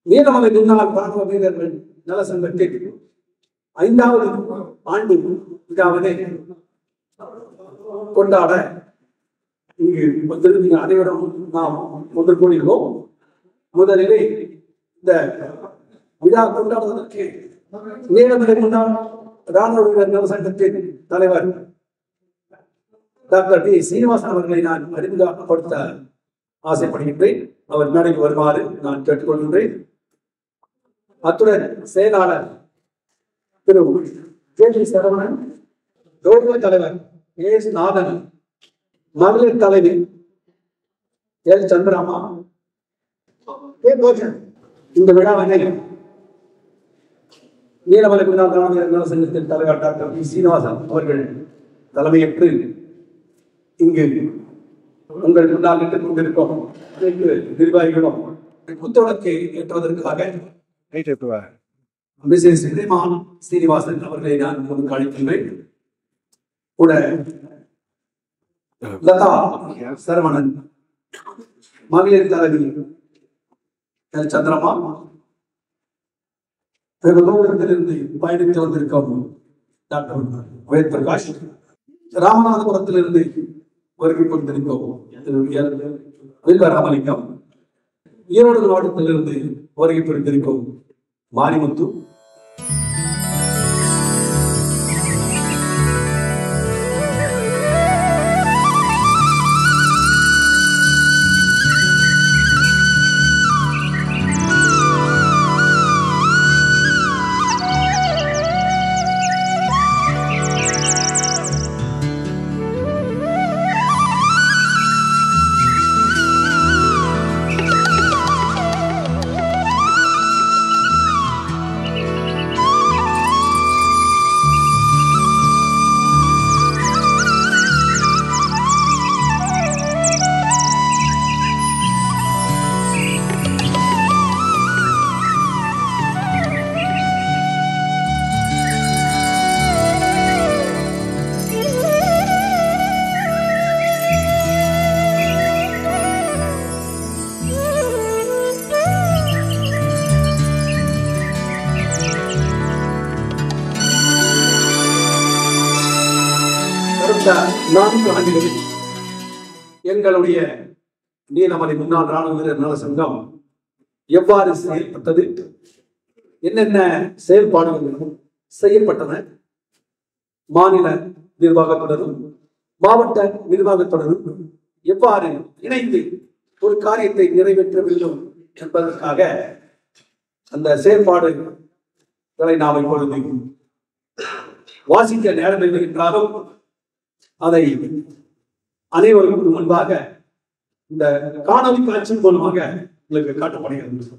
நீலமலை முன்னாள் ராணுவ வீரர்கள் நல சங்கத்தில் 5வது ஆண்டு விழாவினை கொண்டாட இங்கு வந்திருந்த அனைவரும் நாம் ஒன்று கூடியோம். முதலிலே இந்த விழா கொண்டாடுவதற்கு நீலமலை முன்னாள் ராணுவ வீரர் நல சங்கத்தின் தலைவர் டாக்டர் டி சீனிவாசன் அவர்களை நான் அறிமுகப்படுத்த ஆசைப்படுகின்றேன். அவர் மேடைக்கு வருமாறு நான் கேட்டுக்கொள்கின்றேன். அத்துடன் செயலாளர் திரு ஜே சரவணன், கௌரவ தலைவர் எஸ் நாதன், மகளிர் தலைவி எல் சந்திராமா, இந்த விழாவினை நீலமலை முன்னாள் ராணுவ நல சங்கத்தின் தலைவர் டாக்டர் டி சீனிவாசன் அவர்கள் தலைமையேற்று இங்கு உங்கள் முன்னால் நின்று கொண்டிருக்கும் நிர்வாகிகளும் புத்தகத்தை ஏற்றுவதற்காக சீனிவாசன் அவர்களை நான் முன்பு அழைக்கின்றேன். கூட லதா சரவணன், மகளிர் தலைவி எல் சந்திரமா, வெகு தூரத்திலிருந்து பயணித்து வந்திருக்கும் டாக்டர் வேத் பிரகாஷ், ராமநாதபுரத்திலிருந்து வருகை கொண்டிருக்கும் ராமலிங்கம், ஈரோடு மாவட்டத்திலிருந்து வருகை புரிந்திருக்கும் மாரிமுத்து, எங்களுடைய நீலமலை முன்னாள் ராணுவ வீரர் நல சங்கம் எவ்வாறு செயல்பட்டது, என்னென்ன செயல்பாடுகள் செய்யப்பட்டன, மாநில நிர்வாகத்துடனும் மாவட்ட நிர்வாகத்துடனும் எவ்வாறு இணைந்து ஒரு காரியத்தை நிறைவேற்ற வேண்டும் என்பதற்காக அந்த செயல்பாடுகளை நாம் இப்பொழுது வாசிக்க நேரமில்லை என்றாலும் அதை அனைவருக்கும் முன்பாக இந்த காணொலி காட்சி மூலமாக உங்களுக்கு காட்டப்படுகிறது.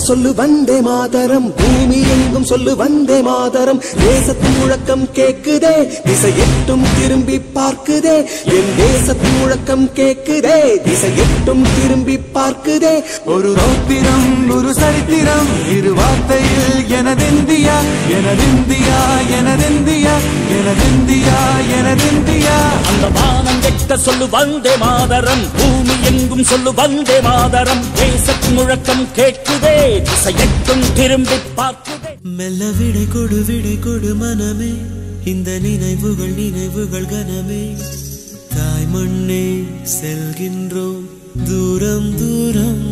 சொல்லு வந்தே மாதரம், பூமி எங்கும் சொல்லு வந்தே மாதரம், தேசத்தின் முழக்கம் கேக்குதே, திசை எட்டும் திரும்பி பார்க்குதே, என் தேசத்தின் முழக்கம் கேக்குதே, திசை எட்டும் திரும்பி பார்க்குதே. ஒரு ரௌத்திரம் ஒரு சரித்திரம், இரு வார்த்தையில் எனதிந்தியா எனதிந்தியா எனதிந்தியா எனதிந்தியா எனதிந்தியா. அந்த வானம் கெட்ட சொல்லு வந்தே மாதரம், பூமி எங்கும் சொல்லு வந்தே மாதரம், தேசத்தின் முழக்கம் கேட்குதே, திசையெட்டும் திரும்பி பார்க்குதே. மெல்ல விடை கொடு மனமே, இந்த நினைவுகள் கனமே, தாய் மண்ணே செல்கின்றோம் தூரம் தூரம்.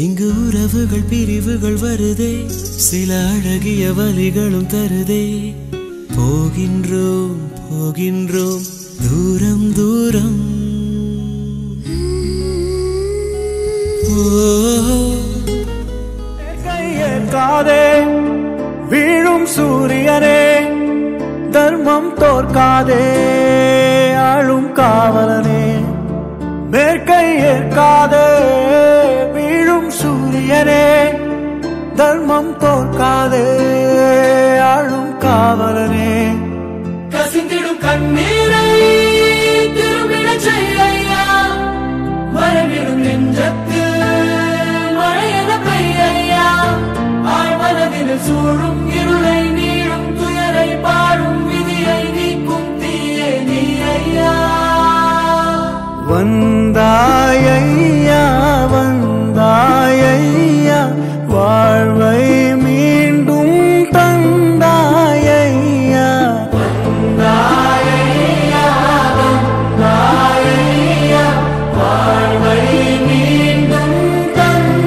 இங்கு உறவுகள் பிரிவுகள் வருதே, சில அழகிய வலிகளும் தருதே. போகின்றோம் தூரம் தூரம். கைய தர்மம் தோற்காதே ஆளும் காவலனே மேற்கை ஏற்காதே வீழும் சூரியனே தர்மம் தோற்காதே ஆளும் காவலனே கசிந்திடும் கண்ணீரை திரும்பிட செய்யா மரவிடும் நெஞ்சத்து மழையென பெய்யா ஆழ்மனதில் சூழும் இருளை நீளும் துயரை பாடும் விதியை நீக்கும் தீயே நீ ஐயா வந்தாயையா வந்தாயையா வாழ்வை மீண்டும் தந்தாயையா வந்தாயையா வந்தாயையா வாழ்வை மீண்டும் தந்தாயையா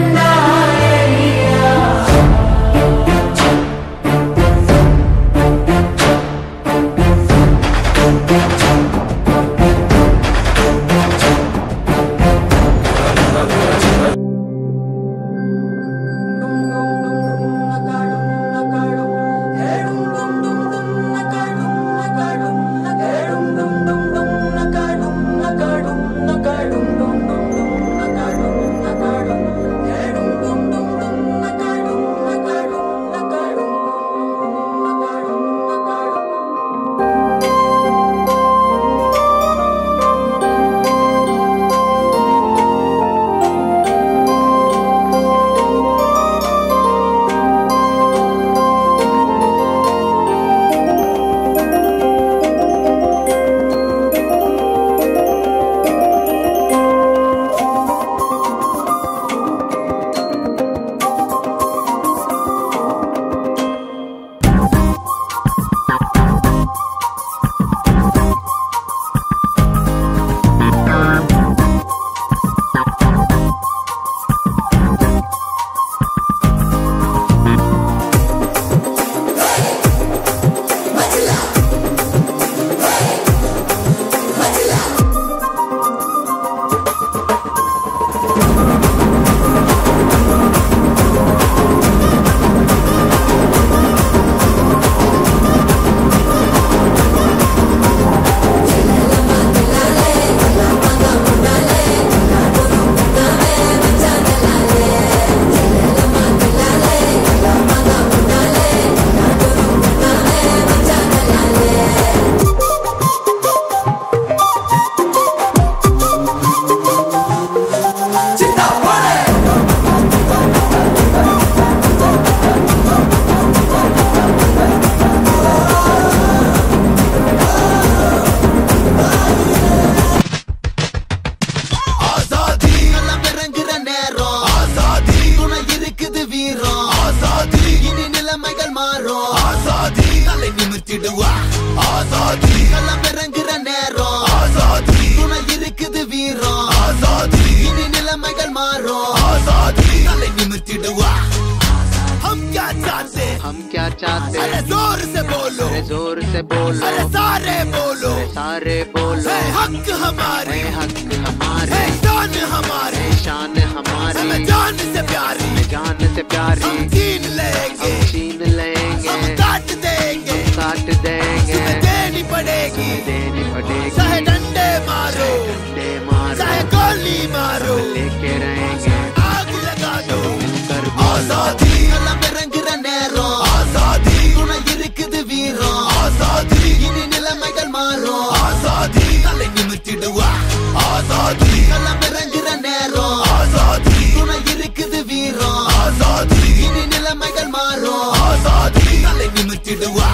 हम क्या चाहते अरे जोर से बोलो अरे सारे बोलो हक हमारे शान हमारी जान से प्यारी हम छीन लेंगे हम काट देंगे देनी पड़ेगी चाहे डंडे मारो चाहे गोली मारो लेके रहेंगे आग लगा दो आजादी रंग रनेरो आजादी துணை இருக்குது வீரம் ஆசாதி இனி நிலைமைகள் மாறும் ஆசாதி தலை நிமித்திடுவா ஆசாதி களம் இறங்குற நேரம் ஆசாதி துணை இருக்குது வீரம் ஆசாதி இனி நிலைமைகள் மாறும் ஆசாதி தலை நிமித்திடுவா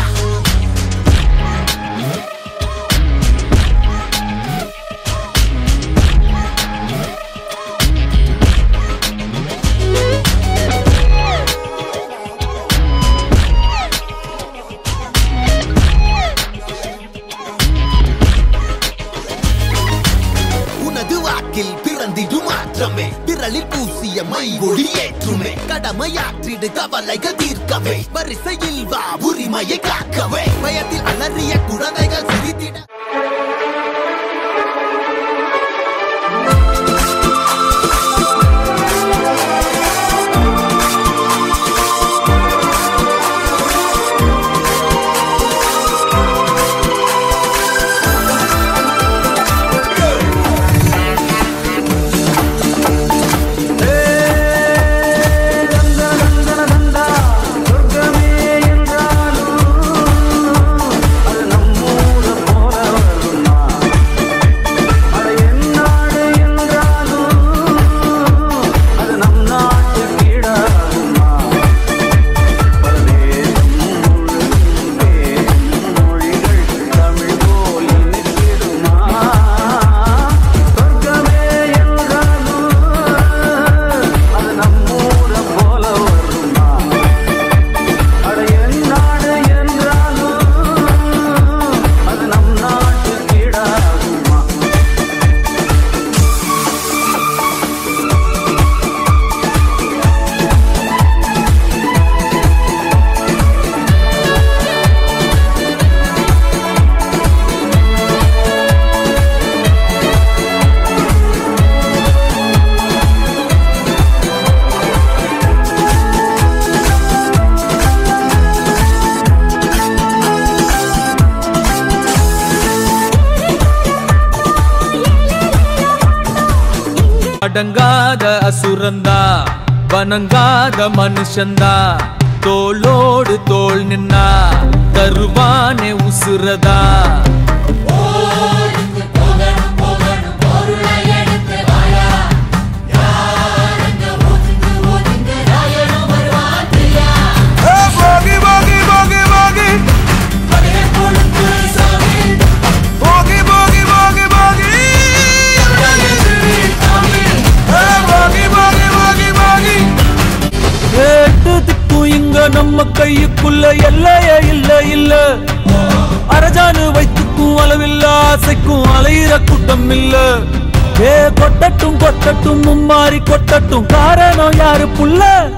விரலில் பூசிய மை ஒளியேற்றுமே கடமையாற்றிடு கவலைகள் தீர்க்கவே வரிசையில் வா உரிமையை காக்கவே பயத்தில் அலறிய குழந்தைகள் சிரித்திட அடங்காத அசுரந்தா வணங்காத மனுஷந்தா தோளோடு தோள் நின்னா தருவானே உசுரதா நம்ம கையுக்குள்ள எல்லையே இல்ல இல்ல அரஜானு வைத்துக்கும் அளவில்ல ஆசைக்கும் அலையிற கூட்டம் இல்ல ஏ கொட்டட்டும் கொட்டட்டும் மும்மாறி கொட்டட்டும் காரணம் யாரு புள்ள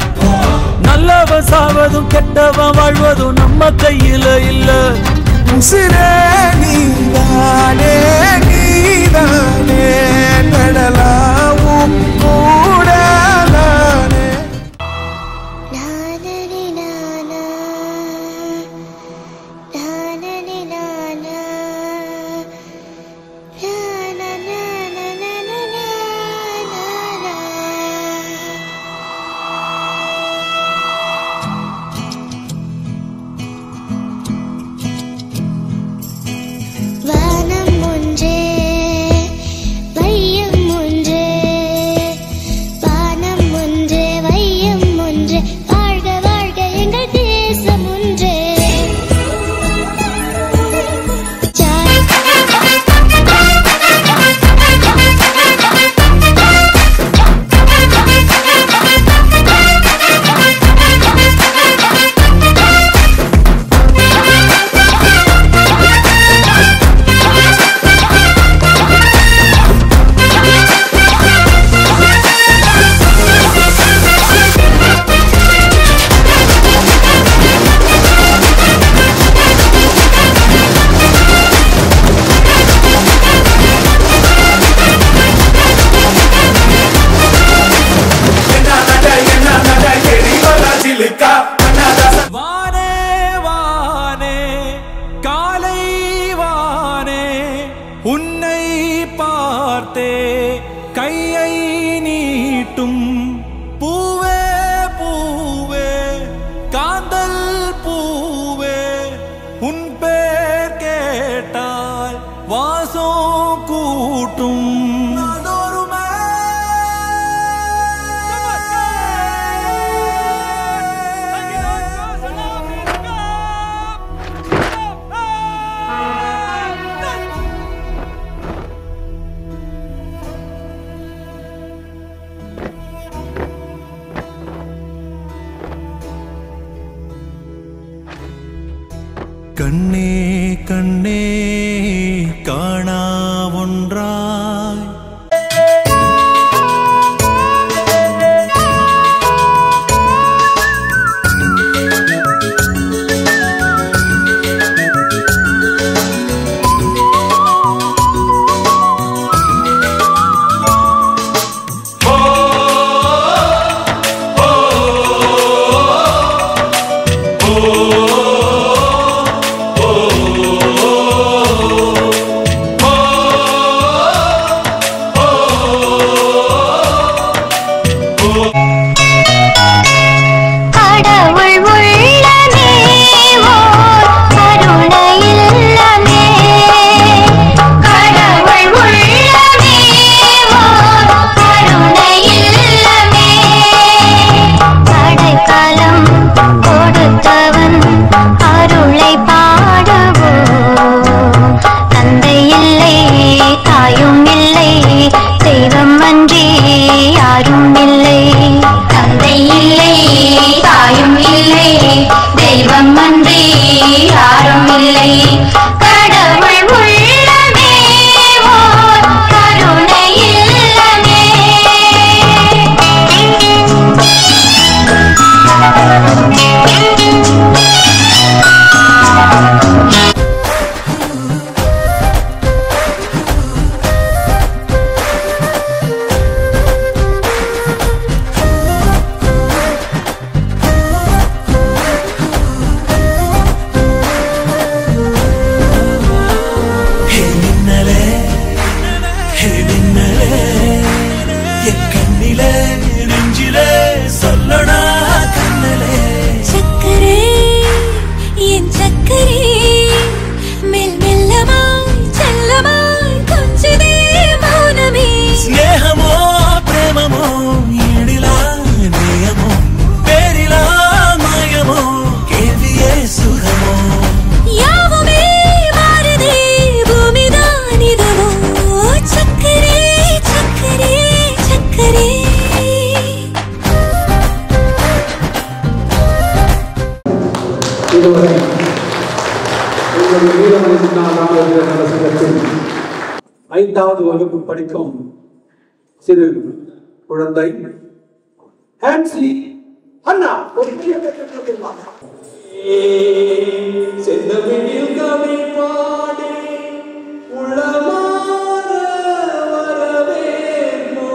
நல்லவன் சாவதும் கெட்டவன் வாழ்வதும் நம்ம கையில இல்ல உசிரே நீதானே நீதானே நடலாவும் கூடலானே உன்னை பார்த்தே கையை நீட்டும் பூவே பூவே காந்தல் பூவே உன் பேர் கேட்டால் வாசம் கூட்டும் கண்ணே கண்ணே காணா ஒன்றாய் oh இதுவரை உங்களுடைய வீரமணி முன்னாள் ராமலிங்க நலசங்கத்தில் 5வது வகுப்பு படிக்கும் சிறு குழந்தை ஹான்சி அண்ணா ஒரு பெரிய கட்டளை செந்தமிழில் தமிழ் பாடி உளமாற வரவேற்போ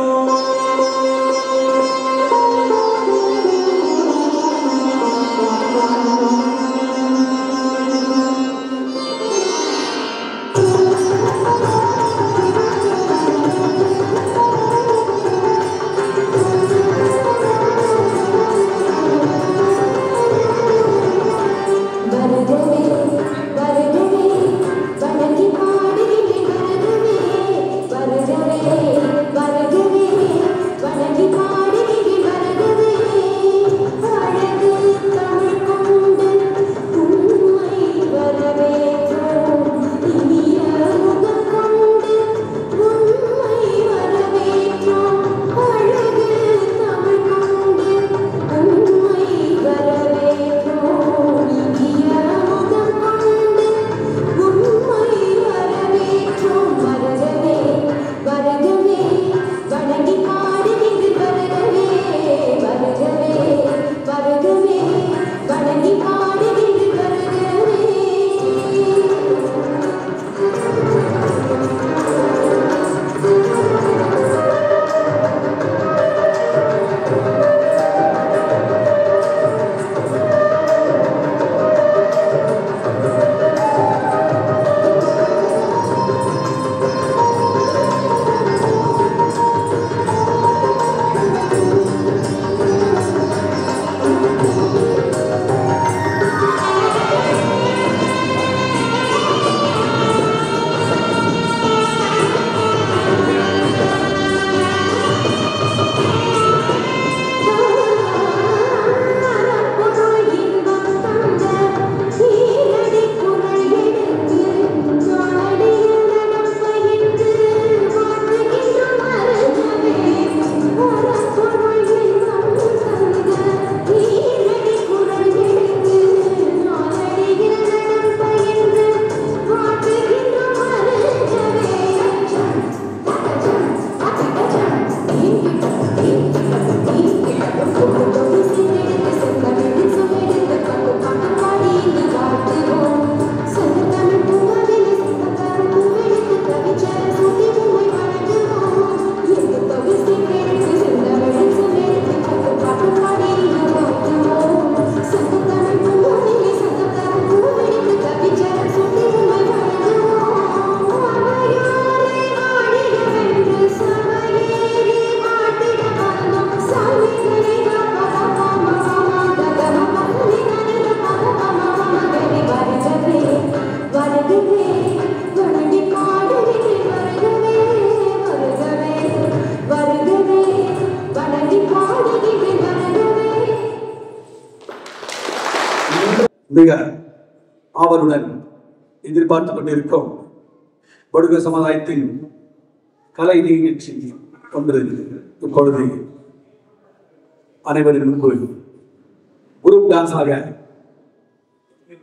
மிக ஆவலுடன் எதிர்பார்த்துக் கொண்டிருக்கும் படுக சமுதாயத்தின் கலை நிகழ்ச்சி ஒன்று இப்பொழுது அனைவரின் முன்பு குரூப் டான்ஸாக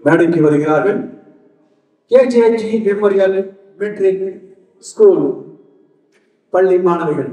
மேடைக்கு வருகிறார்கள். KJG மெமோரியல் மெட்ரிக் ஸ்கூல் பள்ளி மாணவிகள்.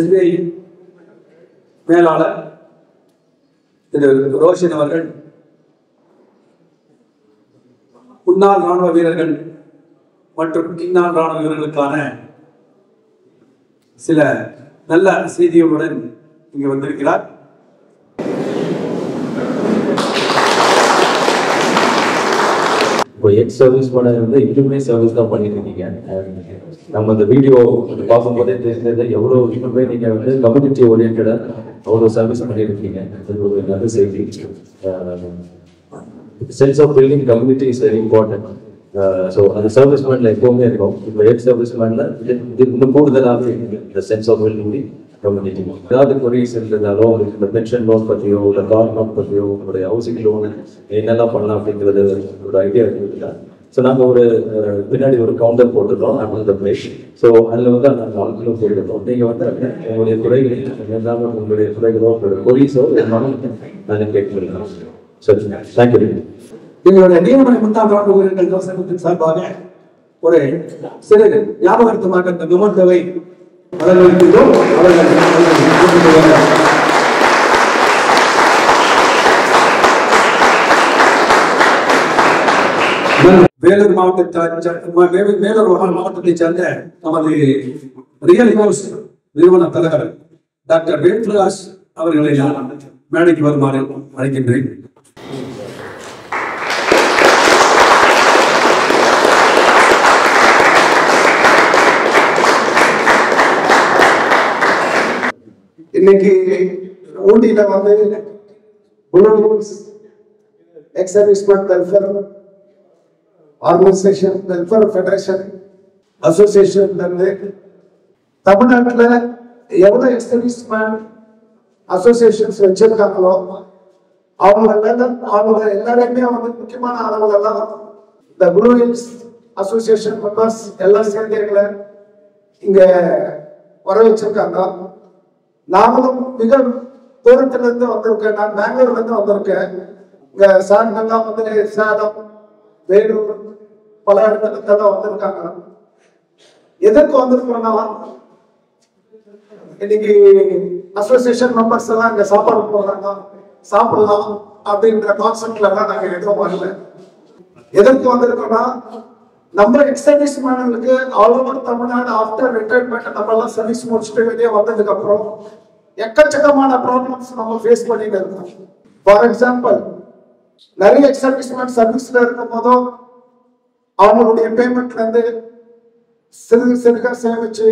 SBI மேலாளர் திரு ரோஷன் அவர்கள் முன்னாள் ராணுவ வீரர்கள் மற்றும் இந்நாள் ராணுவ வீரர்களுக்கான சில நல்ல செய்திகளுடன் இங்கு வந்திருக்கிறார். இப்போ எக்ஸ் சர்வீஸ் பண்ண வந்து இன்னுமே சர்வீஸ் தான் பண்ணிட்டு இருக்கீங்க. நம்ம இந்த வீடியோ பார்க்கும்போதே தெரிஞ்சது எவ்வளோ இன்னுமே நீங்கள் வந்து கம்யூனிட்டி ஓரியன்டாக அவ்வளோ சர்வீஸ் பண்ணியிருக்கீங்க. அது ஒரு நல்ல செய்தி. Sense of building community is very important. So அந்த சர்வீஸ் மேனில் எப்போவுமே இருக்கும். இப்போ எக்ஸ் சர்வீஸ் மேனில் இது இன்னும் கூடுதலாகவே இந்த சென்ஸ் ஆஃப் பில்டிங் கம்யூனிட்டி. ஏதாவது கொரிஸ் இருந்தாலும் உங்களுக்கு இந்த பென்ஷன் லோன் பற்றியோ இல்லை கார் லோன் பற்றியோ உங்களுடைய ஹவுசிங் லோன் என்னெல்லாம் பண்ணலாம் அப்படிங்கிறது ஒரு ஐடியா இருக்குதுல்ல. ஸோ நாங்கள் ஒரு பின்னாடி ஒரு கவுண்டர் போட்டுருக்கோம் அந்த பிளேஸ். ஸோ அதில் வந்து நாங்கள் ஆட்களும் போட்டுருக்கோம். நீங்கள் வந்து உங்களுடைய துறைகளில் எல்லாமே உங்களுடைய துறைகளோ உங்களுடைய கொரிஸோ இருந்தாலும் நான் கேட்கலாம். சரி, தேங்க்யூ. எங்களுடைய நியமன முன்னாள் ராணுவ வீரர்கள் சங்கத்தின் சார்பாக ஒரு சிறு ஞாபகார்த்தமாக இந்த விமர்சவை வழங்குகின்றோம். வேலூர் மாவட்டத்தைச் சேர்ந்த நமது ரியல் ஹவுஸ் நிறுவன தலைவர் டாக்டர் வேட்ராஜ் அவர்களை நான் மேடைக்கு வருமாறு அழைக்கின்றேன். இன்னைக்கு ஊட்டியில வந்து X serviceman welfare organisation welfare federation association இருந்து தமிழ்நாட்டில் எவ்வளவு எக்ஸ் சர்வீஸ்மேன் அசோசியேஷன்ஸ் வச்சிருக்காங்களோ அவங்க எல்லாருமே வந்து முக்கியமான அளவுல எல்லாம் இந்த ப்ளூ ஹில்ஸ் அசோசியேஷன் மெம்பர்ஸ் எல்லாம் சேர்ந்து எங்களை இங்க வர வச்சிருக்காங்க. நாங்களும் மிக தூரத்துல இருந்து வந்திருக்கேன். நான் பெங்களூர்ல இருந்து வந்திருக்கேன். இங்க சார்கெல்லாம் வந்து சேலம், வேலூர், பல இடத்துல வந்திருக்காங்க. எதற்கு வந்திருக்கோம்னா இன்னைக்கு அசோசியேஷன் மெம்பர்ஸ் எல்லாம் இங்க சாப்பாடு போடுறாங்க, சாப்பிடலாம் அப்படின்ற கான்செப்ட்ல எல்லாம் நாங்க எதுவும் வரல. எதற்கு வந்திருக்கோம்னா நம்ம எக்ஸ் சர்வீஸ் மேன்களுக்கு all over Tamil Nadu after retirement நம்ம எல்லாம் சர்வீஸ் முடிச்சுட்டு வெளியே வந்ததுக்கு அப்புறம் எக்கச்சக்கமான ப்ராப்ளம்ஸ் நம்ம ஃபேஸ் பண்ணிட்டு இருக்கோம். ஃபார் எக்ஸாம்பிள், நிறைய எக்ஸ் சர்வீஸ் மேன் சர்வீஸ்ல இருக்கும் போதும் அவங்களுடைய பேமெண்ட்ல இருந்து சிறுக சேமிச்சு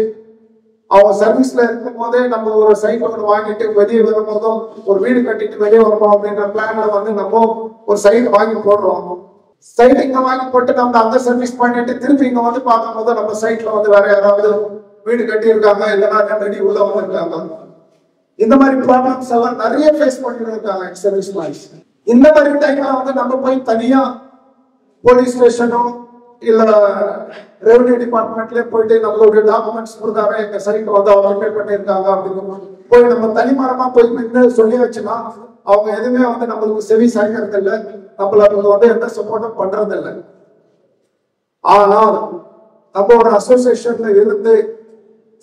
அவங்க சர்வீஸ்ல இருக்கும் போதே நம்ம ஒரு சைட் ஒன்று வாங்கிட்டு வெளியே வரும்போதும் ஒரு வீடு கட்டிட்டு வெளியே வரணும் அப்படின்ற பிளான்ல வந்து நம்ம ஒரு சைட் வாங்கி போடுறோம். சைட் இங்க வாங்கி போட்டு நம்ம அங்க சர்வீஸ் பண்ணிட்டு திருப்பி இங்க வந்து பார்க்கும்போது நம்ம சைட்ல வந்து வேற யாராவது வீடு கட்டி இருக்காங்க, இல்லைன்னா ரெடி உள்ள வந்திருக்காங்க. இந்த மாதிரி ப்ராப்ளம்ஸ் எல்லாம் நிறைய ஃபேஸ் பண்ணிட்டு இருக்காங்க எக்ஸ் சர்வீஸ் மேன்ஸ். இந்த மாதிரி டைம்ல வந்து நம்ம போய் தனியா போலீஸ் ஸ்டேஷனோ இல்ல ரெவன்யூ டிபார்ட்மெண்ட்லயே போயிட்டு நம்மளுடைய டாக்குமெண்ட்ஸ் கொடுத்தாவே எங்க சைட் வந்து அவங்க ரிப்பேர் பண்ணியிருக்காங்க அப்படின்னு போய் நம்ம தனிமரமா போய் நின்று சொல்லி வச்சுன்னா அவங்க எதுவுமே வந்து நம்மளுக்கு செவி சாய்க்கிறது இல்லை, நம்மளுக்கு வந்து எந்த சப்போர்ட்டும் பண்றது இல்லை. ஆனால் நம்ம ஒரு அசோசியேஷன்ல இருந்து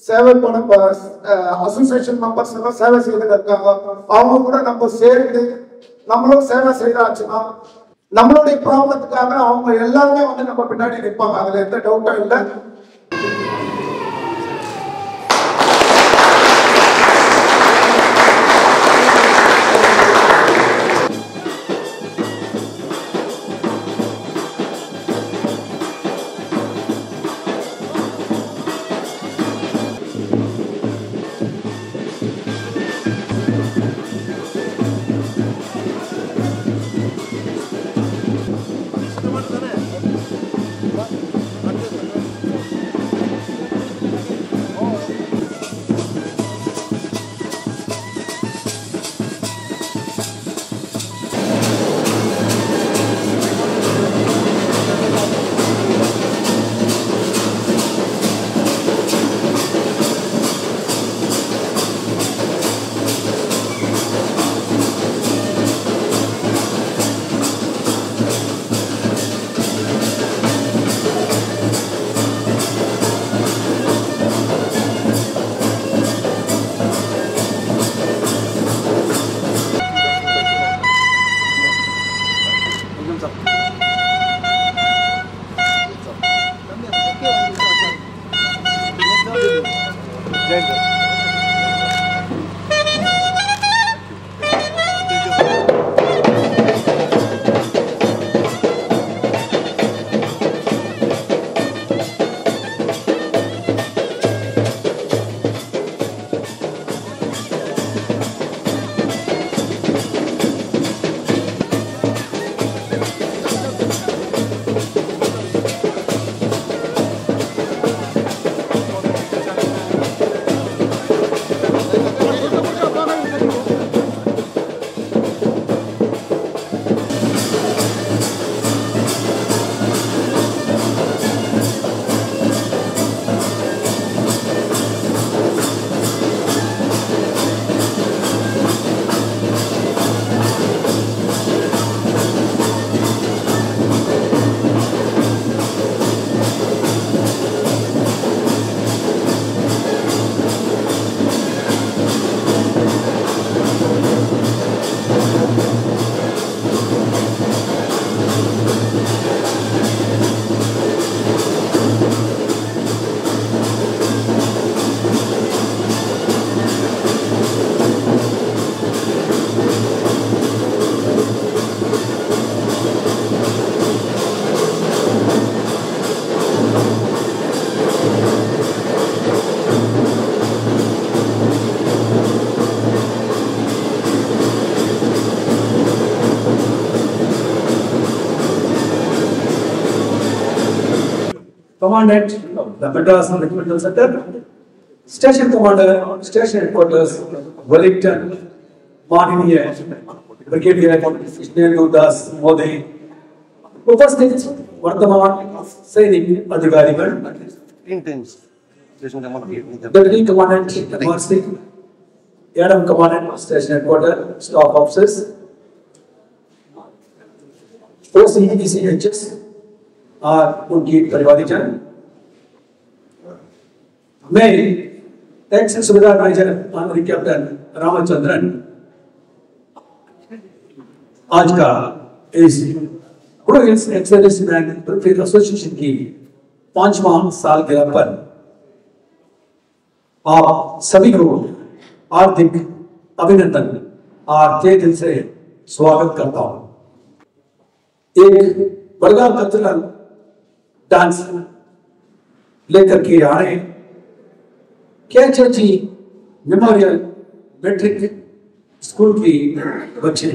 சேவை பண்ண அசோசியேஷன் மெம்பர்ஸ் எல்லாம் சேவை செய்து இருக்காங்க. அவங்க கூட நம்ம சேர்ந்து நம்மளும் சேவை செய்யறாச்சுன்னா நம்மளுடைய ப்ராப்ளத்துக்காக அவங்க எல்லாருமே வந்து நம்ம பின்னாடி நிற்பாங்க. அதுல எந்த டவுட்டும் இல்லை. Commandant of the Madras Regimental Center, Station Commander, Station Headquarters, Wellington, Marinier, Brigadier Ishmael Das Modi, उपस्थित वर्तमान सैनिक अधिकारीगण, Deputy Commandant Mercy, Adam Commandant Station Headquarters, Staff Officers, OCECHs और उनकी परिवारजन, मैं टैक्स सुबेदार मेजर आनरी कैप्टन रामचंद्रन आज का इस प्रोविंस एक्सर्विसमैन वेलफेयर एसोसिएशन की 5वां सालगिरह पर आप सभी को हार्दिक अभिनंदन और तहे दिल से स्वागत करता हूं। एक बड़गा कल्चरल डांस लेकर के आ रहे केएचएचई मेमोरियल मैट्रिक स्कूल की बच्चे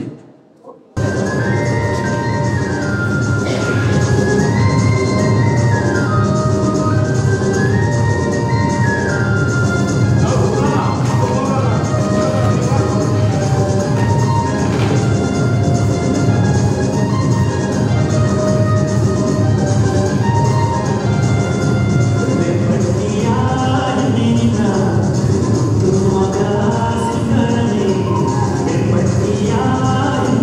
Yeah.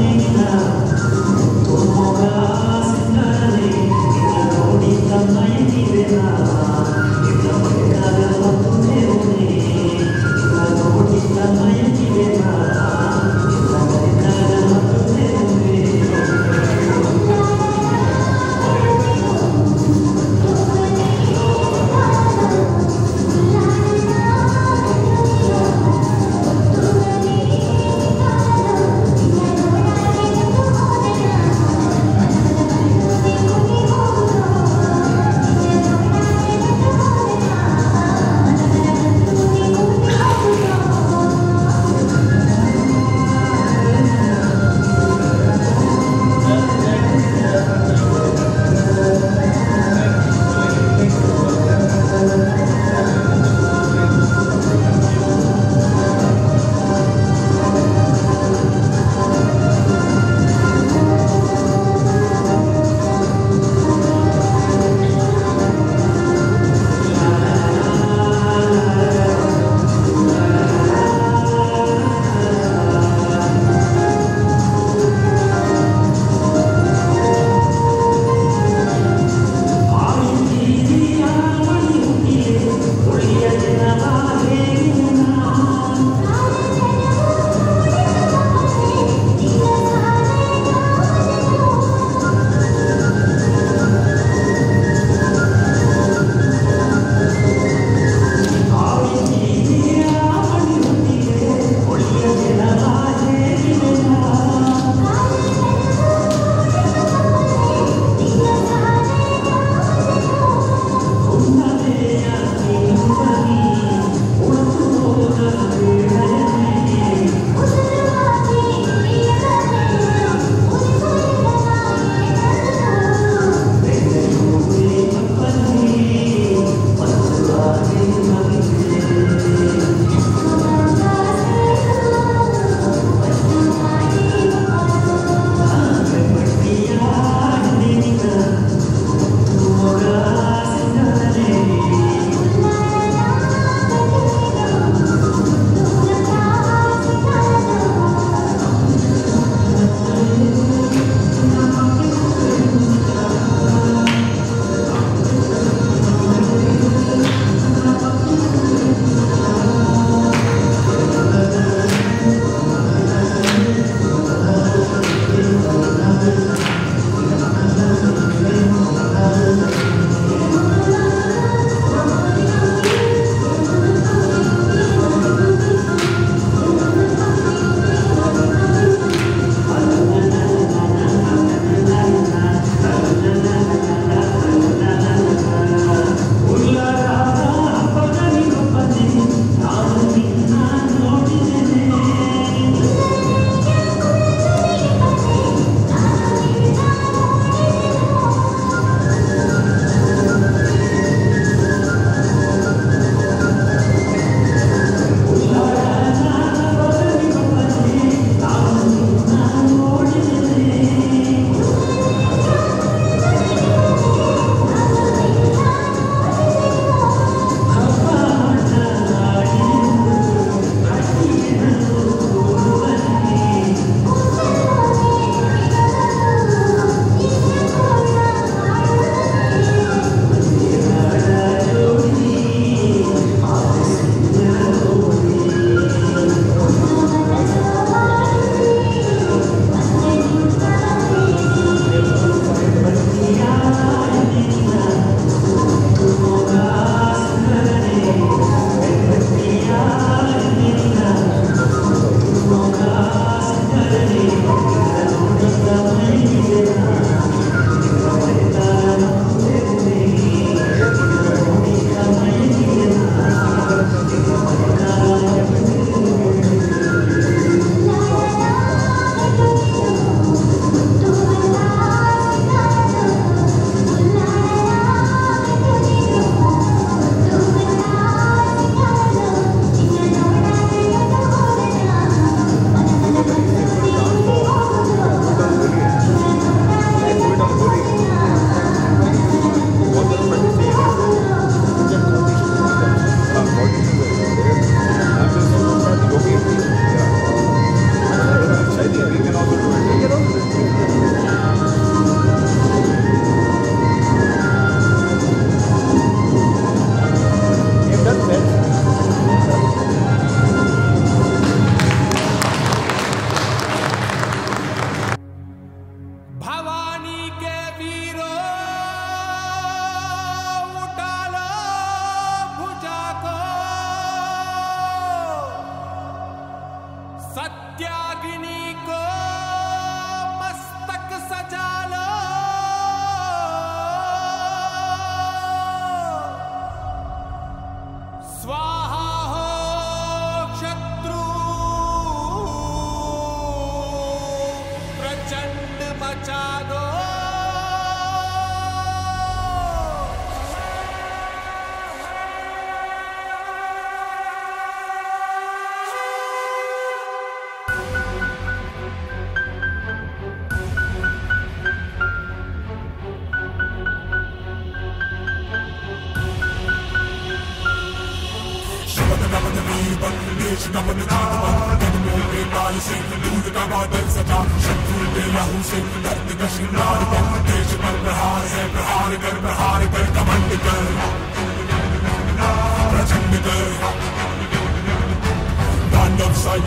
मचा दो।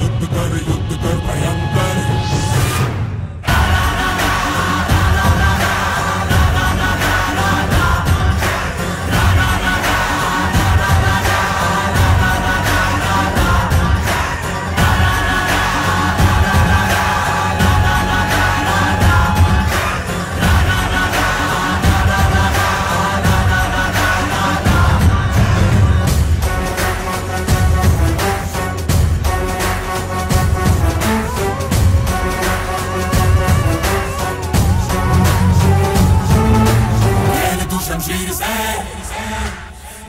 युद्ध कर भयंकर।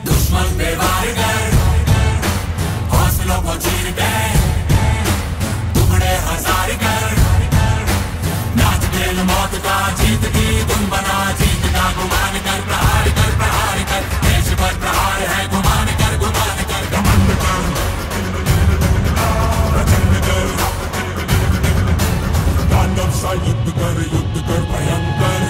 दुश्मन पे वार कर, हौसलों को चीर के टुकड़े हजार कर, नाच खेल मौत का जीत की धुन बना, जीत का गुमान कर, प्रहार कर, देश पर प्रहार है, गुमान कर, घमंड कर, प्रचंड कर, तांडव सा युद्ध कर भयंकर।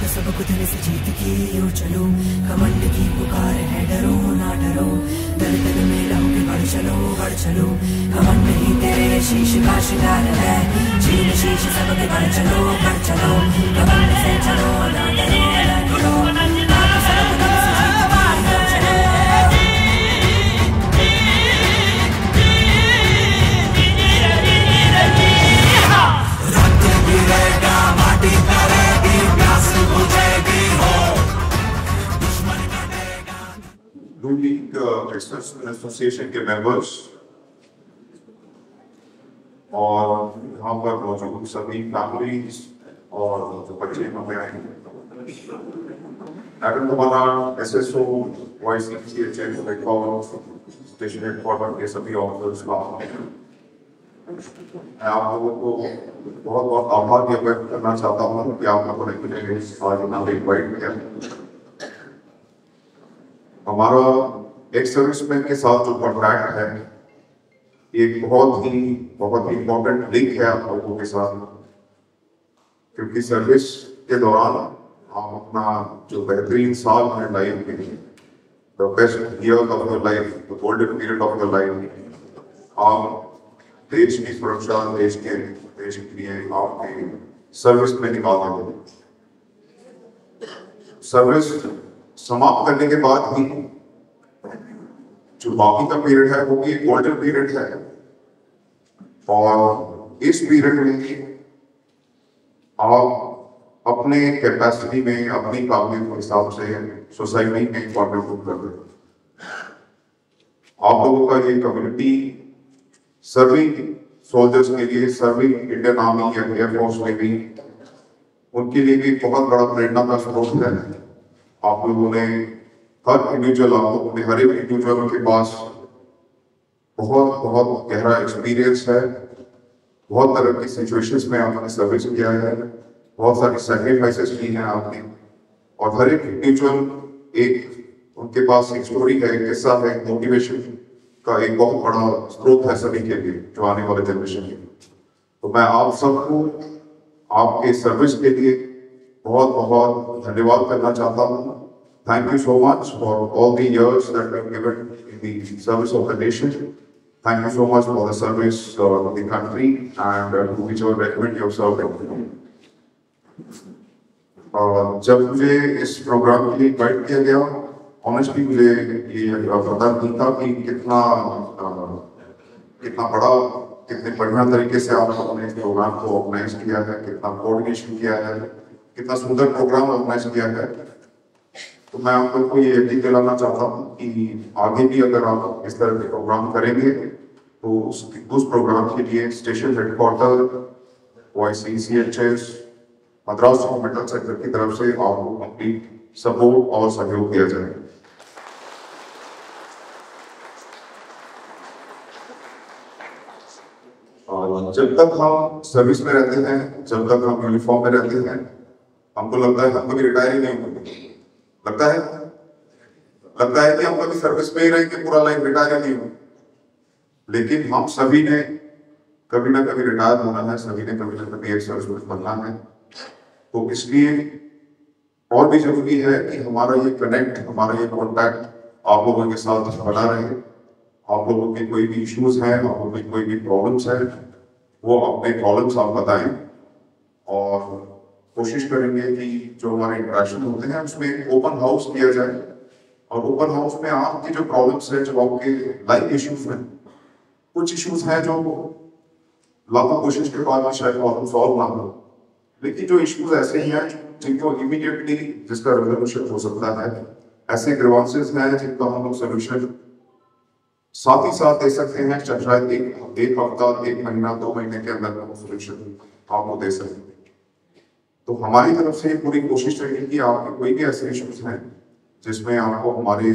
सबको दिल से जीत के यूं चलो, कमंड की पुकार है, डरो ना डरो, दल दल में लहू के बढ़ चलो, कमंड ही तेरे शीश का शिकार है, चीन शीश सबके बढ़ चलो, कमंड से चलो ना डरो ना डरो, सबको दिल से जीत के यूं चलो। रक्त गिरेगा, माटी करेगी, प्यास बुझेगी हो, दुश्मन कटेगा। ब्लू लीग एक्सप्रेस एसोसिएशन के मेंबर्स और यहाँ पर मौजूद सभी फैमिलीज और जो बच्चे हमें आए हैं, अगर हमारा SSO YCCHN स्टेशन हेडक्वार्टर के सभी ऑफिसर्स मैं आप लोगों को बहुत बहुत आभार व्यक्त करना चाहता हूँ कि आप लोगों ने आज हमें इनवाइट किया। हमारा एक्स सर्विसमैन के साथ जो कॉन्ट्रैक्ट है, एक बहुत ही इम्पोर्टेंट लिंक है आप लोगों के साथ, क्योंकि सर्विस के दौरान आप अपना जो बेहतरीन साल है लाइफ के, the best year of your life, the golden period of your life, आप देश की सुरक्षा, देश के लिए आपके सर्विस में निकालना होगा। सर्विस समाप्त करने के बाद भी जो बाकी का पीरियड है वो भी एक गोल्डन पीरियड है, और इस पीरियड में आप अपने कैपेसिटी में, अपनी काबिलियत के हिसाब से सोसाइटी में कंट्रीब्यूट कर रहे हैं। आप लोगों का ये कम्युनिटी सर्विंग सोल्जर्स के लिए, सर्विंग इंडियन आर्मी या एयरफोर्स में भी, उनके लिए भी बहुत बड़ा प्रेरणा का स्रोत है। आप लोगों ने हर एक इंडिविजुअल के पास बहुत गहरा एक्सपीरियंस है, बहुत तरह की सिचुएशंस में आपने सर्विस किया है, बहुत सारी सैक्रिफाइसेस की हैं आपने, और हर एक इंडिविजुअल उनके पास एक स्टोरी है, एक किस्सा है, मोटिवेशन का एक बहुत बड़ा स्रोत है सभी के लिए, जो आने वाले जनरेशन के लिए। तो मैं आप सबको आपके सर्विस के लिए बहुत बहुत धन्यवाद करना चाहता हूँ। thank you so much for all the years that you have given in the service of the nation. Thank you so much for the service of the country and to which regiment you have served. जब मुझे इस programme के लिए invite किया गया, honestly मुझे ये पता नहीं था कि कितना बड़ा, कितने बढ़िया तरीके से आप लोगों ने इस प्रोग्राम को ऑर्गेनाइज किया है, कितना कोऑर्डिनेशन किया है, कितना सुंदर प्रोग्राम ऑर्गेनाइज किया है। तो मैं आप लोग को ये यकीन दिलाना चाहता हूँ कि आगे भी अगर आप इस तरह के प्रोग्राम करेंगे तो उस प्रोग्राम के लिए station headquarter, OIC-CHS, Madras metal sector की तरफ से आपको कंप्लीट सपोर्ट और सहयोग दिया जाएगा। और जब तक हम सर्विस में रहते हैं, जब तक हम यूनिफॉर्म में रहते हैं, हमको लगता है हम कभी रिटायर ही नहीं होंगे। लगता है कि हम कभी सर्विस में ही रहेंगे, पूरा लाइफ रिटायर ही नहीं होंगे। लेकिन हम सभी ने कभी ना कभी रिटायर होना है, सभी ने कभी ना कभी एक सर्विस में बनना है। तो इसलिए और भी जरूरी है कि हमारा ये कनेक्ट, हमारा ये कॉन्टैक्ट आप लोगों के साथ बना रहे। आप लोगों के कोई भी इश्यूज हैं, आप लोगों की कोई भी प्रॉब्लम्स हैं, वो अपने प्रॉब्लम्स आप बताएं और कोशिश करेंगे कि जो हमारे इंटरेक्शन होते हैं उसमें एक ओपन हाउस किया जाए। और ओपन हाउस में आपकी जो प्रॉब्लम्स है, जो आपके लाइफ इश्यूज हैं, कुछ इश्यूज हैं जो लाखों कोशिश के बाद शायद प्रॉब्लम सॉल्व ना हो, लेकिन जो इश्यूज ऐसे ही हैं जिनको इमीडिएटली जिसका रेजोल्यूशन हो सकता है, ऐसे ग्रीवांसेस हैं जिनका हम लोग सोल्यूशन साथ ही साथ दे सकते हैं। शायद एक हफ्ता, 1 महीना, 2 महीने के अंदर हम सोल्यूशन आपको दे सकते हैं। तो हमारी तरफ से पूरी कोशिश रहेगी कि आपके कोई भी ऐसे इश्यूज हैं जिसमें आपको हमारी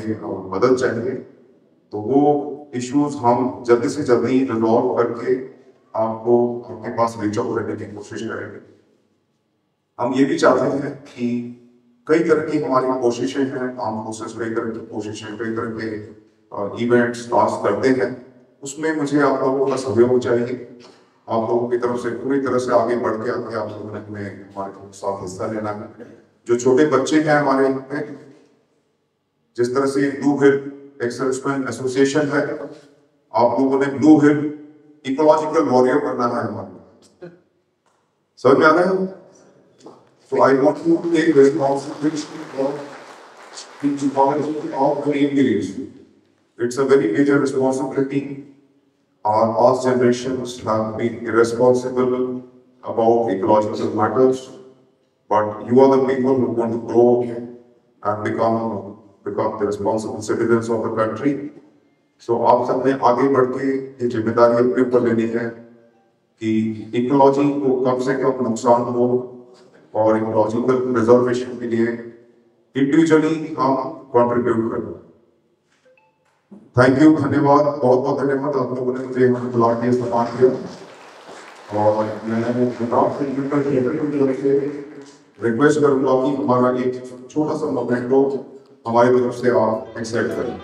मदद चाहिए, तो वो इश्यूज हम जल्दी से जल्दी रिजॉल्व करके आपको आपके पास रीच आउट करने की कोशिश करेंगे। हम ये भी चाहते हैं कि कई तरह की हमारी कोशिशें हैं, आर्म फोर्सेस कई तरह की कोशिशें, कई तरह के इवेंट्स पास करते हैं, उसमें मुझे आप लोगों का सहयोग चाहिए। आप लोगों की तरफ से पूरी तरह से आगे बढ़ के आके आप लोगों ने हमारे साथ हिस्सा लेना है। जो छोटे बच्चे हैं हमारे यहाँ पे, जिस तरह से ब्लू हिल एक सर्विसमैन एसोसिएशन है, आप लोगों ने ब्लू हिल इकोलॉजिकल वॉरियर बनना है हमारे, समझ में आ रहा है? So I want to take responsibility for the ecology of the English. It's a very major responsibility. Our past generations have been irresponsible about ecological matters, but you are the people who want to grow and become the responsible citizens of the country. So आप सबने आगे बढ़ के ये जिम्मेदारी अपने ऊपर लेनी है कि इकोलॉजी को कम से कम नुकसान हो और इकोलॉजिकल प्रिजर्वेशन के लिए इंडिविजुअली हम कंट्रीब्यूट करें। थैंक यू, धन्यवाद, बहुत बहुत धन्यवाद। आप लोगों ने मुझे बुला के सम्मान किया और मैंने रिक्वेस्ट करूंगा कि हमारा एक छोटा सा मोमेंटो हमारी तरफ से आप एक्सेप्ट करें।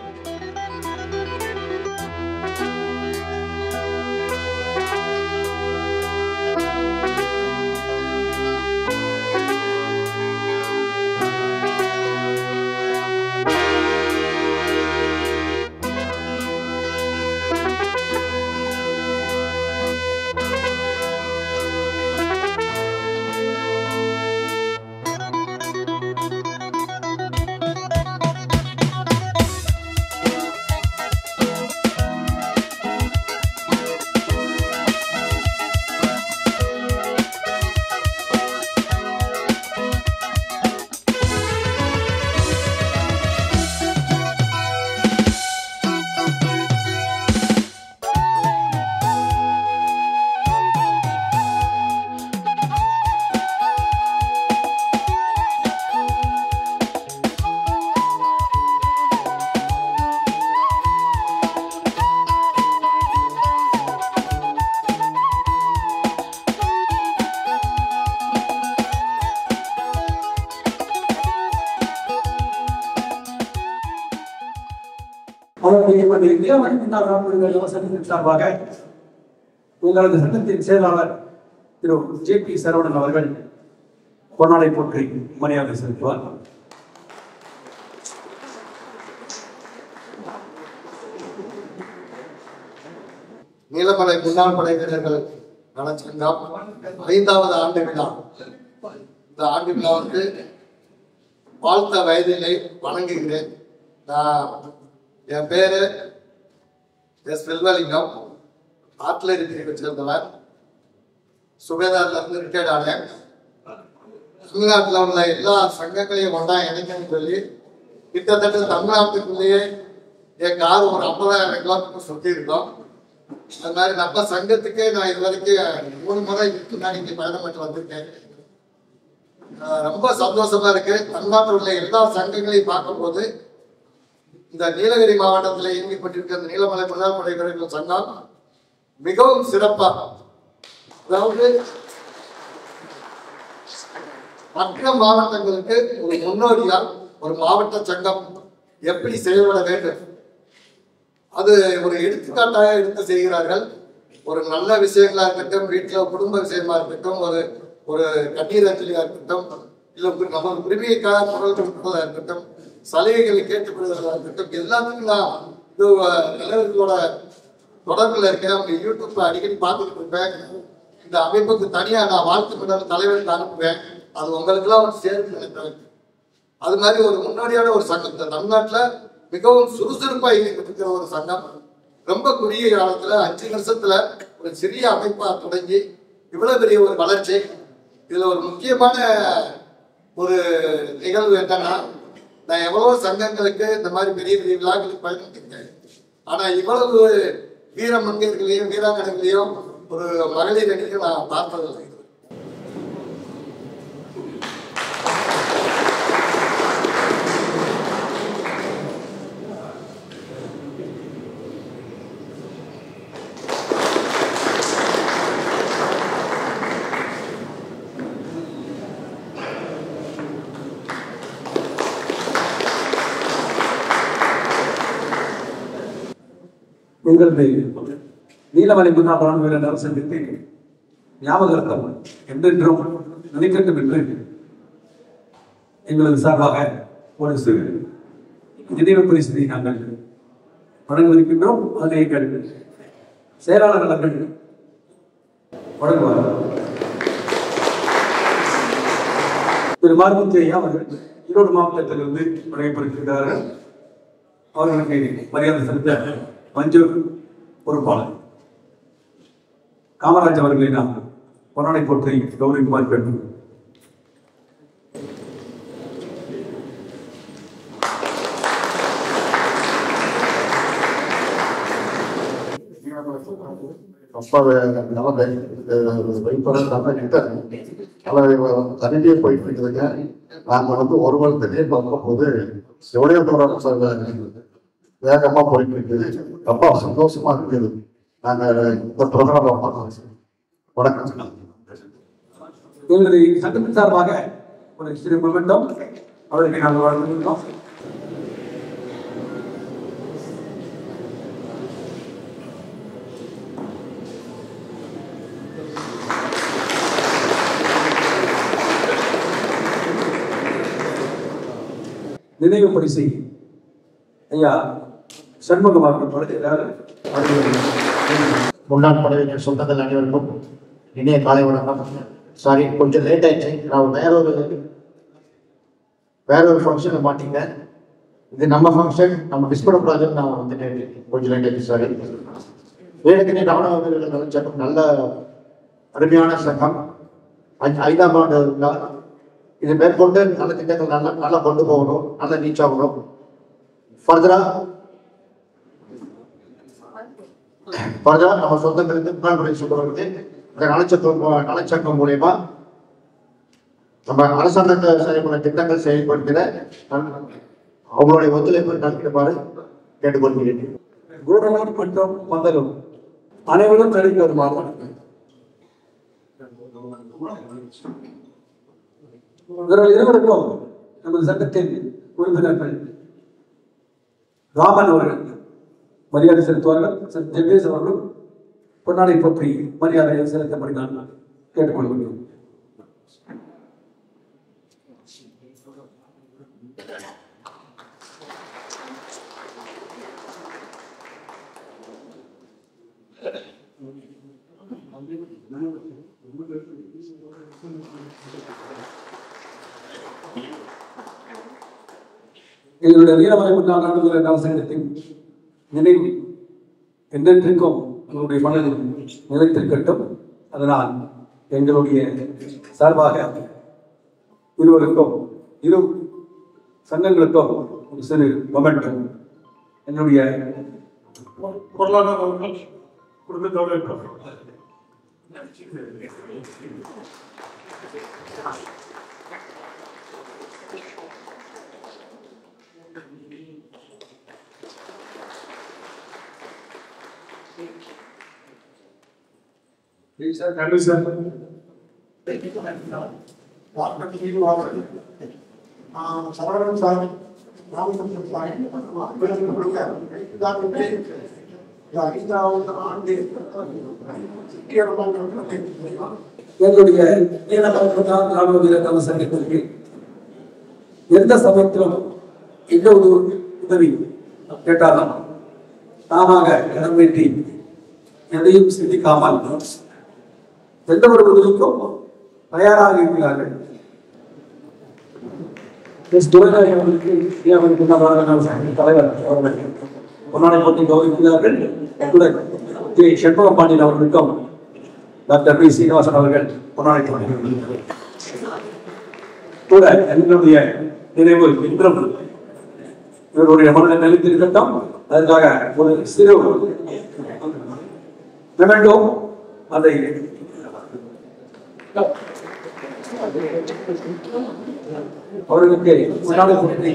உங்களது சட்டத்தின் செயலாளர் திரு JP சரவணன் அவர்கள் பொன்னாடை போற்றி மரியாதை செலுத்துவார். நீலமலை முன்னாள் படை வீரர்கள் நலச்சங்கம் 5வது ஆண்டு விழா. இந்த ஆண்டு விழா வந்து வாழ்த்த வயதிலே வணங்குகிறேன். நான் என் பேரு எஸ். செல்வலிங்கம், ஆர்ட்லரி பிரிவை சேர்ந்தவர். சுபேதார்ல இருந்து ரிட்டையர்ட் ஆனேன். தமிழ்நாட்டில் உள்ள எல்லா சங்கங்களையும் ஒன்றா இணைக்கணும்னு சொல்லி கிட்டத்தட்ட தமிழ்நாட்டுக்குள்ளேயே என் கார் ஒரு 50,000 கிலோமீட்டர் சுற்றி இருக்கோம். அது மாதிரி நம்ம சங்கத்துக்கே நான் இது வரைக்கும் 3 முறை முன்னாடி இங்கே பயணம் பண்ணி வந்திருக்கேன். ரொம்ப சந்தோஷமா இருக்கு. தமிழ்நாட்டில் உள்ள எல்லா சங்கங்களையும் பார்க்கும்போது இந்த நீலகிரி மாவட்டத்தில் இயங்கிப்பட்டிருக்க இந்த நீலமலை முன்னாள் படை வீரர்கள் சங்கம் மிகவும் சிறப்பா, அதாவது மற்ற மாவட்டங்களுக்கு ஒரு முன்னோடியா ஒரு மாவட்ட சங்கம் எப்படி செயல்பட வேண்டும் அது ஒரு எடுத்துக்காட்டாக எடுத்து செய்கிறார்கள். ஒரு நல்ல விஷயங்களா இருக்கட்டும், வீட்டில் குடும்ப விஷயமா இருக்கட்டும், ஒரு கண்ணீர் அஞ்சலியா இருக்கட்டும், இல்லை நம்ம உரிமைக்காக குரல் கொடுப்பதா இருக்கட்டும், சலுகைகளை கேட்டுக்கொள்வதா இருக்கட்டும், எல்லாத்துக்கும் நான் இளைஞர்களோட தொடர்பில் இருக்கேன். அவங்க யூடியூப்ல அடிக்கடி பார்த்துக்கிட்டு இருப்பேன். இந்த அமைப்புக்கு தனியா நான் வாழ்த்து மண்டல தலைவருக்கு அனுப்புவேன். அது உங்களுக்கெல்லாம் ஒரு சேர்ந்து நினைப்பேன். அது மாதிரி ஒரு முன்னோடியான ஒரு சங்கம் தமிழ்நாட்டில் மிகவும் சுறுசுறுப்பா இருக்கிற ஒரு சங்கம். ரொம்ப குறுகிய காலத்துல 5 வருஷத்துல ஒரு சிறிய அமைப்பா தொடங்கி இவ்வளவு பெரிய ஒரு வளர்ச்சி. இதுல ஒரு முக்கியமான ஒரு நிகழ்வு என்னன்னா, நான் எவ்வளவோ சங்கங்களுக்கு இந்த மாதிரி பெரிய பெரிய விழாக்களுக்கு பயன்படுத்திருக்கேன். ஆனா இவ்வளவு வீர மங்கையர்களையும் வீராங்கனைகளையும் ஒரு மகளிர் அணிக்கு நான் பார்த்ததில்லை. எங்களுடைய நீலமலை முன்னாள் ராணுவ வீரர் நரசங்கத்தை ஞாபகார்த்தம் என்றென்றும் நினைக்கட்டும் என்று எங்களது சார்பாக ஒரு சிறு நினைவு பரிசை நாங்கள் வழங்கவிருக்கின்றோம். அதனை எங்கள் செயலாளர் அவர்கள் வழங்குவார். திரு மார்புத்தி ஐயா அவர்கள் ஈரோடு மாவட்டத்திலிருந்து வழங்கப்பட்டிருக்கிறார்கள். அவர்களுக்கு மரியாதை செலுத்த மஞ்சள் பொறுப்பாளர் காமராஜ் அவர்களை நாம் பொன்னாடை போற்றி கௌரவிக்குமாறு கேட்கிறோம். தனியே போயிட்டு இருக்குதுங்க. நாங்க ஒரு வருடத்திலே பார்க்கும்போது எவ்வளவு தூரம் வேகமா போயிட்டு இருக்குது. ரொம்ப சந்தோஷமா இருக்குது. நாங்க இந்த ப்ரோக்ராம் வணக்கம். எங்களுடைய சங்கத்தின் சார்பாக ஒரு சிறு மொமெண்டம் அவர்களுக்கு நாங்கள் வழங்குகிறோம். நினைவு பரிசை ஐயா சண்முகம் அவர்கள் முன்னாள் படையினர் சொந்தங்கள் அனைவருக்கும் இனிய காலை வணக்கம். சாரி, கொஞ்சம் லேட் ஆயிடுச்சு. நான் வேற ஒரு ஃபங்க்ஷனை மாட்டிங்க. இது நம்ம ஃபங்க்ஷன், நம்ம மிஸ் பண்ணக்கூடாதுன்னு நான் வந்துட்டு கொஞ்சம் லேட் ஆயிடுச்சு. சாரி. வேலைக்கு ராணுவ வீரர்கள் சங்கம் நல்ல அருமையான சங்கம். 5ஆம் ஆண்டு இருந்தால் இது மேற்கொண்டு நல்ல திட்டங்கள் நல்லா கொண்டு போகணும், நல்லா ரீச் ஆகணும். ஃபர்தரா நம்ம சொந்தங்களுக்கு முன்னாள் சொல்றவங்களுக்கு இந்த நலச்சங்கம் மூலியமா நம்ம அரசாங்கத்தை செயல்பட திட்டங்கள் செயல்படுத்தின அவங்களுடைய ஒத்துழைப்பு நல்கிடுமாறு கேட்டுக்கொள்கிறேன். கூடலூர் மற்றும் மந்தலூர் அனைவரும் நடிக்க வருமாறு இவர்கள் இருவருக்கும் நமது சங்கத்தின் உறுப்பினர்கள் ராமன் அவர்கள் மரியாதை செலுத்துவார்கள். ஜெகேஷ் அவர்களும் பொன்னாடை பற்றி மரியாதை செலுத்தப்படி நான் கேட்டுக்கொள்கிறேன். எங்களுடைய வீரமறைவு நாடாளுமன்ற நலசங்கத்தின் நினைவு என்றென்றைக்கும் எங்களுடைய மனதில் நிலைத்திருக்கட்டும். அதனால் எங்களுடைய சார்பாக இருவருக்கும் இரு சங்கங்களுக்கும் ஒரு சிறு மொமெண்டம் என்னுடைய பொருளாதார குடும்பத்தோடு சார் நன்றி sir. Saravanan sir, Ramachandran sir, எங்களுடைய ராணுவ வீரர் நல சங்கத்திற்கு எந்த சமயத்திலும் எந்த ஒரு உதவி கேட்டாலும் தாமாக இடம்பெற்றி எதையும் சிந்திக்காமல் எந்த ஒரு உதவிக்கும் தயாராக இருக்கிறார்கள். தலைவர் அவர்கள் பொன்னாடை போட்டி கௌரவிக்கிறார்கள். செண்பகம் பாண்டியன் அவர்களுக்கும் டாக்டர் பி சீனிவாசன் அவர்கள் பொன்னாடை கூட எங்களுடைய நினைவு இன்றும் இவருடைய மனதில் நிலைத்திருக்கட்டும். அதற்காக ஒரு சிறு மெமெண்டோ அதை அவர்களுக்கு பொன்னாடை போட்டி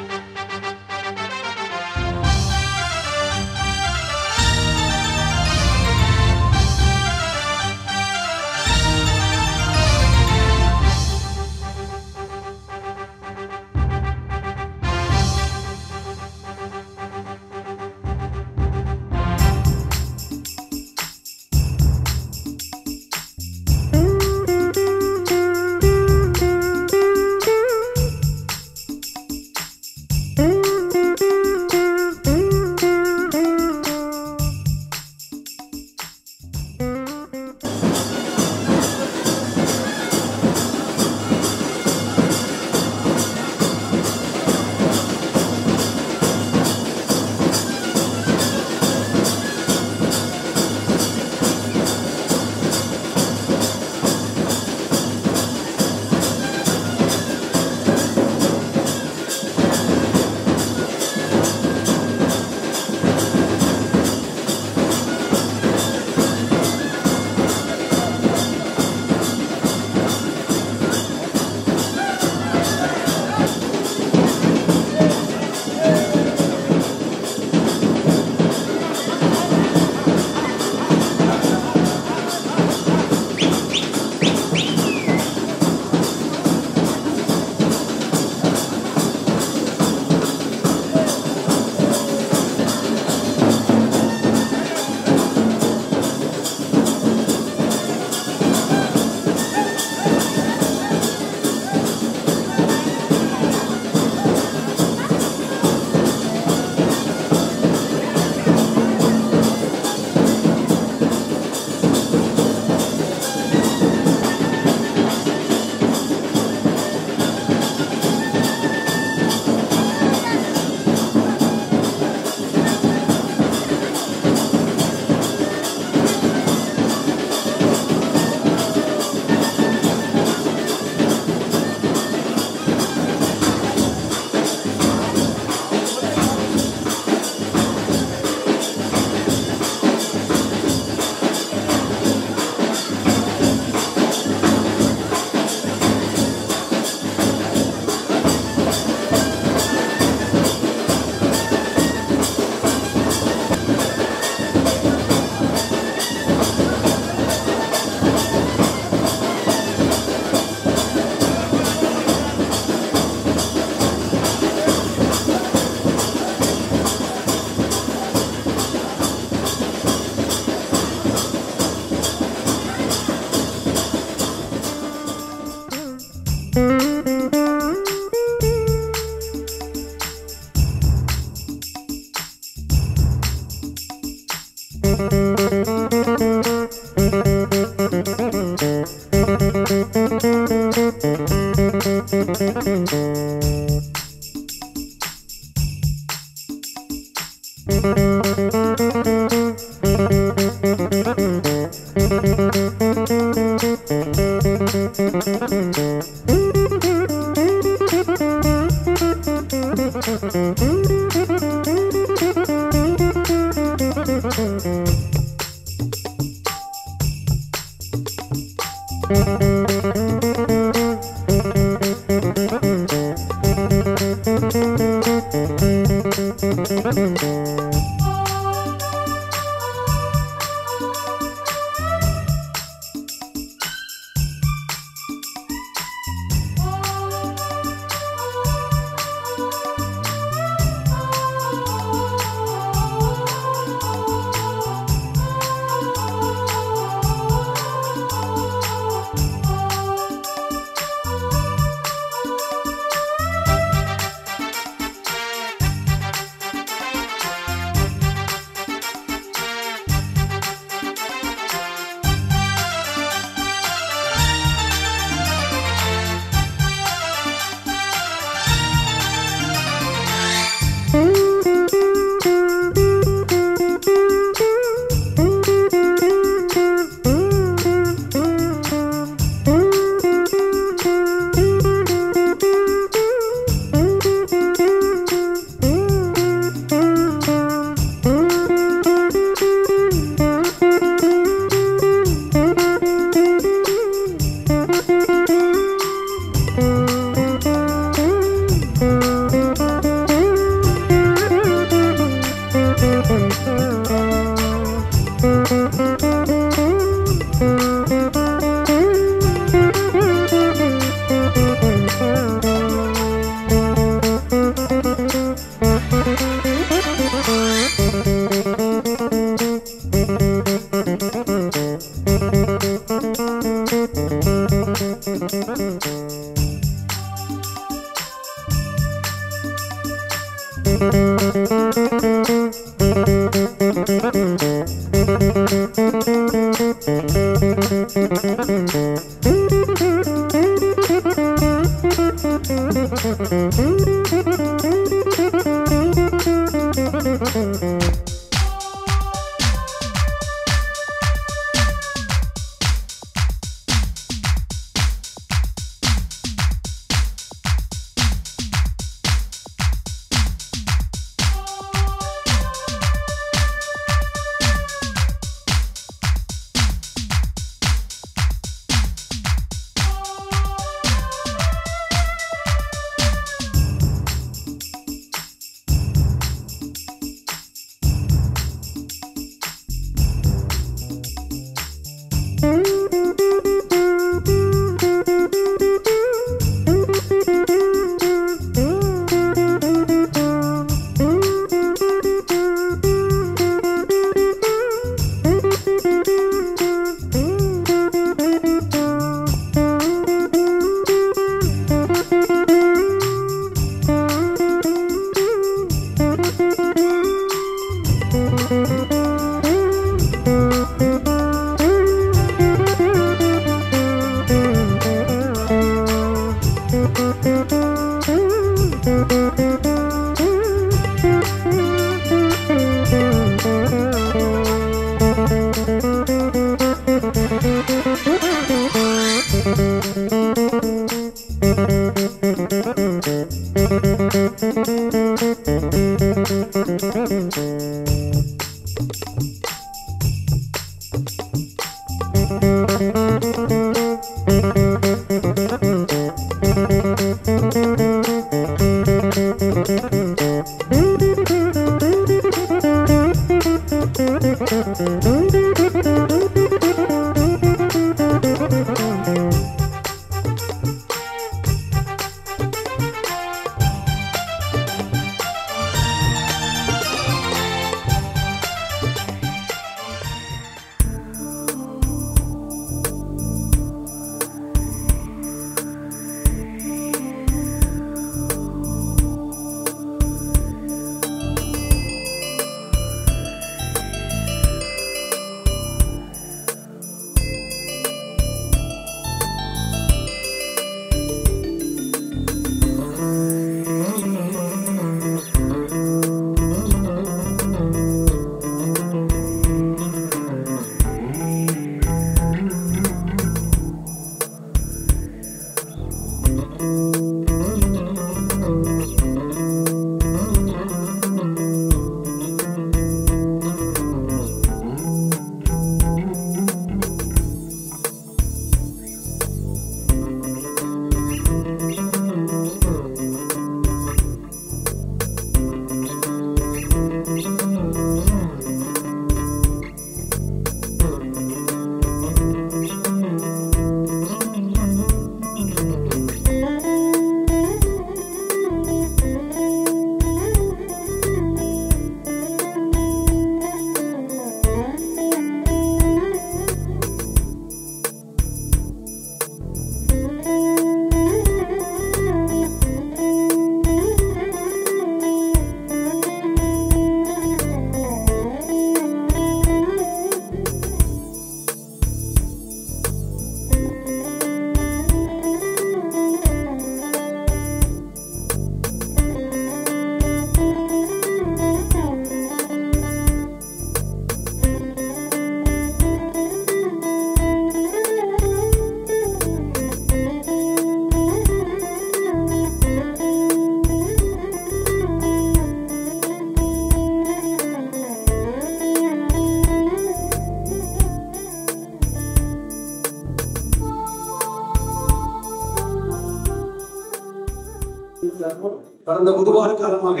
கடந்த ஒரு வார காலமாக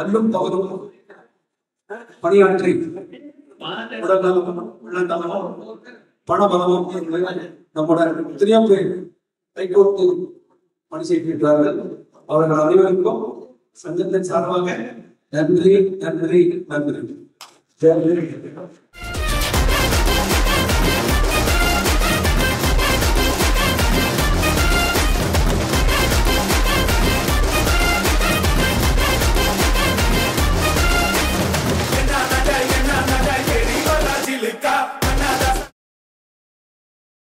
அல்லும் பகலும் பணியாற்றி உடல்நலம் உள்ளநலம் பணபலமும் நம்மோட எத்தனையோ பேர் கைகோர்த்து பணி செய்திருக்கிறார்கள். அவர்கள் அனைவருக்கும் சங்கத்தின் சார்பாக நன்றி நன்றி நன்றி.